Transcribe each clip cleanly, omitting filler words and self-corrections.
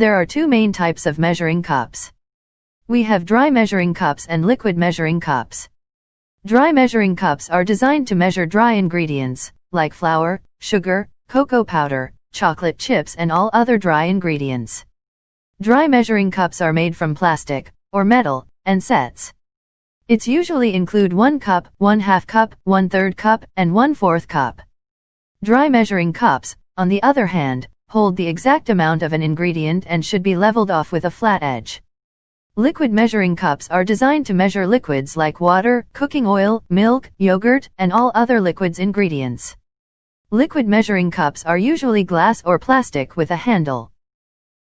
There are two main types of measuring cups. We have dry measuring cups and liquid measuring cups. Dry measuring cups are designed to measure dry ingredients, like flour, sugar, cocoa powder, chocolate chips and all other dry ingredients. Dry measuring cups are made from plastic, or metal, and sets. It's usually include 1 cup, 1/2 cup, 1/3 cup, and 1/4 cup. Dry measuring cups, on the other hand, hold the exact amount of an ingredient and should be leveled off with a flat edge. Liquid measuring cups are designed to measure liquids like water, cooking oil, milk, yogurt, and all other liquids ingredients. Liquid measuring cups are usually glass or plastic with a handle.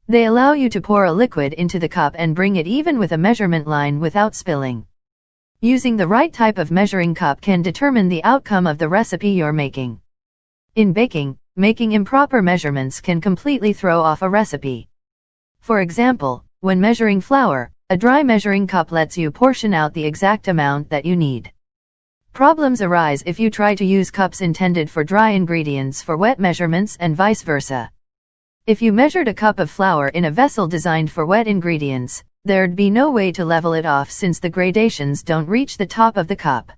They allow you to pour a liquid into the cup and bring it even with a measurement line without spilling. Using the right type of measuring cup can determine the outcome of the recipe you're making. In baking, making improper measurements can completely throw off a recipe. For example, when measuring flour, a dry measuring cup lets you portion out the exact amount that you need. Problems arise if you try to use cups intended for dry ingredients for wet measurements and vice versa. If you measured a cup of flour in a vessel designed for wet ingredients, there'd be no way to level it off since the gradations don't reach the top of the cup.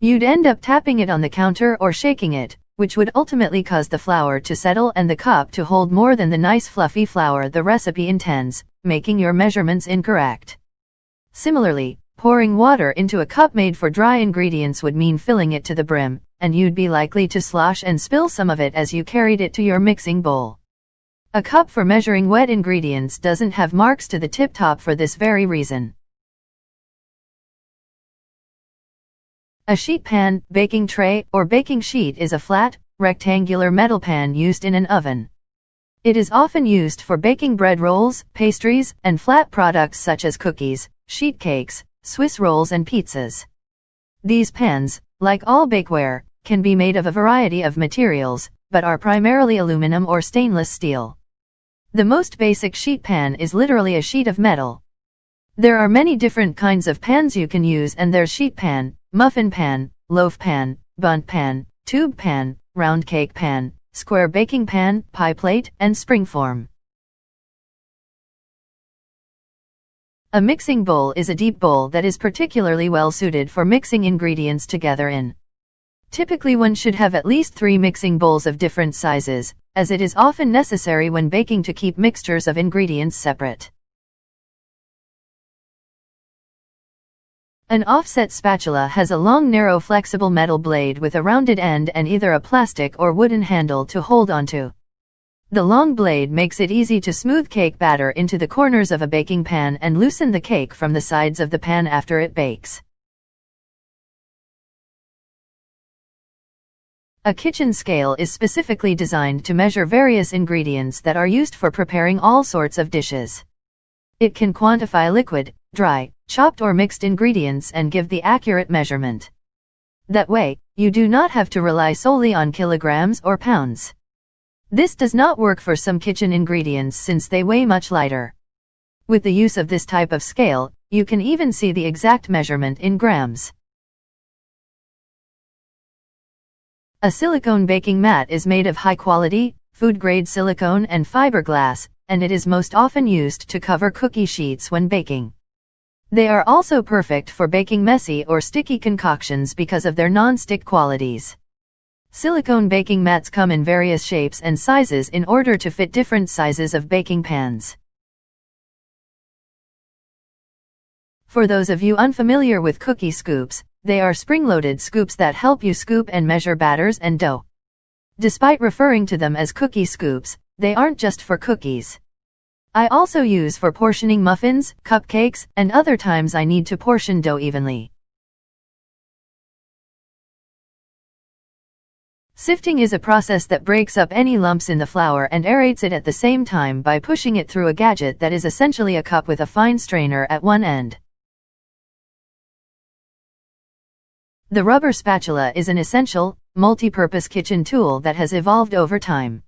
You'd end up tapping it on the counter or shaking it, which would ultimately cause the flour to settle and the cup to hold more than the nice fluffy flour the recipe intends, making your measurements incorrect. Similarly, pouring water into a cup made for dry ingredients would mean filling it to the brim, and you'd be likely to slosh and spill some of it as you carried it to your mixing bowl. A cup for measuring wet ingredients doesn't have marks to the tip top for this very reason. A sheet pan, baking tray, or baking sheet is a flat, rectangular metal pan used in an oven. It is often used for baking bread rolls, pastries, and flat products such as cookies, sheet cakes, Swiss rolls and pizzas. These pans, like all bakeware, can be made of a variety of materials, but are primarily aluminum or stainless steel. The most basic sheet pan is literally a sheet of metal. There are many different kinds of pans you can use, and there's sheet pan, muffin pan, loaf pan, bundt pan, tube pan, round cake pan, square baking pan, pie plate, and springform. A mixing bowl is a deep bowl that is particularly well suited for mixing ingredients together in. Typically one should have at least 3 mixing bowls of different sizes, as it is often necessary when baking to keep mixtures of ingredients separate. An offset spatula has a long, narrow, flexible metal blade with a rounded end and either a plastic or wooden handle to hold onto. The long blade makes it easy to smooth cake batter into the corners of a baking pan and loosen the cake from the sides of the pan after it bakes. A kitchen scale is specifically designed to measure various ingredients that are used for preparing all sorts of dishes. It can quantify liquid, dry, chopped or mixed ingredients and give the accurate measurement. That way, you do not have to rely solely on kilograms or pounds. This does not work for some kitchen ingredients since they weigh much lighter. With the use of this type of scale, you can even see the exact measurement in grams. A silicone baking mat is made of high-quality, food-grade silicone and fiberglass, and it is most often used to cover cookie sheets when baking. They are also perfect for baking messy or sticky concoctions because of their non-stick qualities. Silicone baking mats come in various shapes and sizes in order to fit different sizes of baking pans. For those of you unfamiliar with cookie scoops, they are spring-loaded scoops that help you scoop and measure batters and dough. Despite referring to them as cookie scoops, they aren't just for cookies. I also use for portioning muffins, cupcakes, and other times I need to portion dough evenly. Sifting is a process that breaks up any lumps in the flour and aerates it at the same time by pushing it through a gadget that is essentially a cup with a fine strainer at one end. The rubber spatula is an essential, multi-purpose kitchen tool that has evolved over time.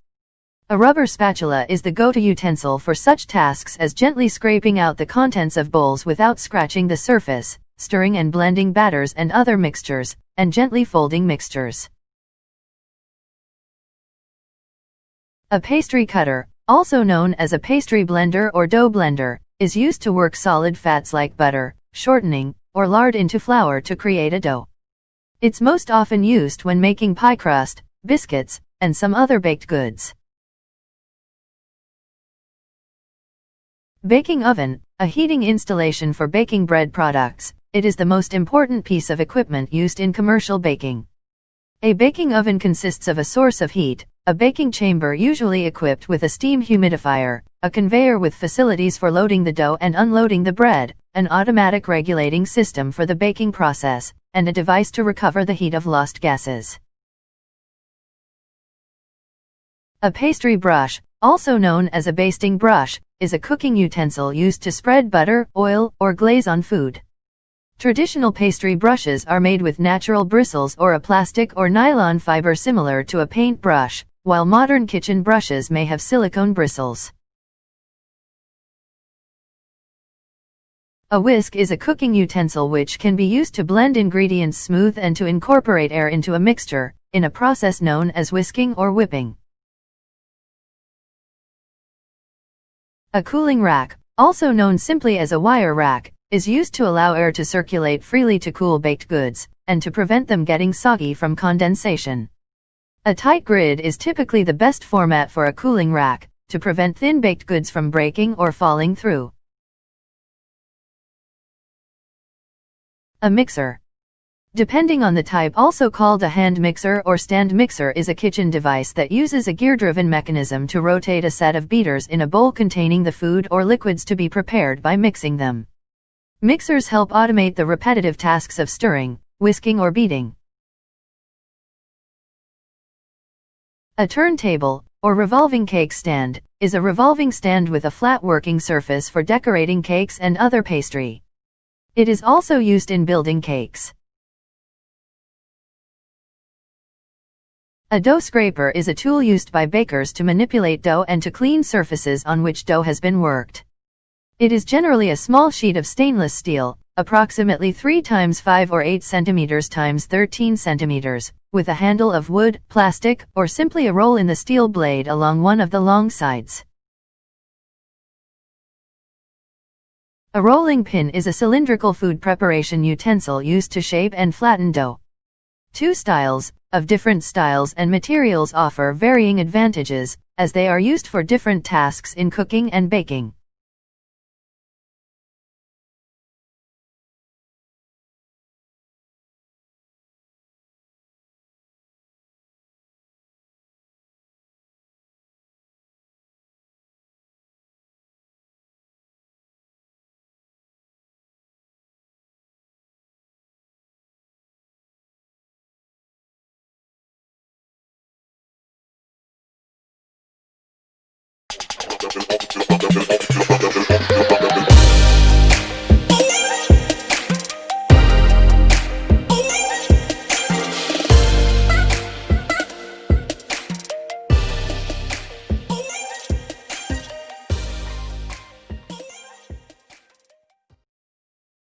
A rubber spatula is the go-to utensil for such tasks as gently scraping out the contents of bowls without scratching the surface, stirring and blending batters and other mixtures, and gently folding mixtures. A pastry cutter, also known as a pastry blender or dough blender, is used to work solid fats like butter, shortening, or lard into flour to create a dough. It's most often used when making pie crust, biscuits, and some other baked goods. Baking oven, a heating installation for baking bread products. It is the most important piece of equipment used in commercial baking. A baking oven consists of a source of heat, a baking chamber usually equipped with a steam humidifier, a conveyor with facilities for loading the dough and unloading the bread, an automatic regulating system for the baking process, and a device to recover the heat of lost gases. A pastry brush, also known as a basting brush, is a cooking utensil used to spread butter, oil, or glaze on food. Traditional pastry brushes are made with natural bristles or a plastic or nylon fiber similar to a paint brush, while modern kitchen brushes may have silicone bristles. A whisk is a cooking utensil which can be used to blend ingredients smooth and to incorporate air into a mixture, in a process known as whisking or whipping. A cooling rack, also known simply as a wire rack, is used to allow air to circulate freely to cool baked goods, and to prevent them getting soggy from condensation. A tight grid is typically the best format for a cooling rack, to prevent thin baked goods from breaking or falling through. A mixer. Depending on the type, also called a hand mixer or stand mixer, is a kitchen device that uses a gear-driven mechanism to rotate a set of beaters in a bowl containing the food or liquids to be prepared by mixing them. Mixers help automate the repetitive tasks of stirring, whisking or beating. A turntable, or revolving cake stand, is a revolving stand with a flat working surface for decorating cakes and other pastry. It is also used in building cakes. A dough scraper is a tool used by bakers to manipulate dough and to clean surfaces on which dough has been worked. It is generally a small sheet of stainless steel, approximately 3 × 5 or 8 cm × 13 cm, with a handle of wood, plastic, or simply a roll in the steel blade along one of the long sides. A rolling pin is a cylindrical food preparation utensil used to shape and flatten dough. Two styles, of different styles and materials, offer varying advantages, as they are used for different tasks in cooking and baking.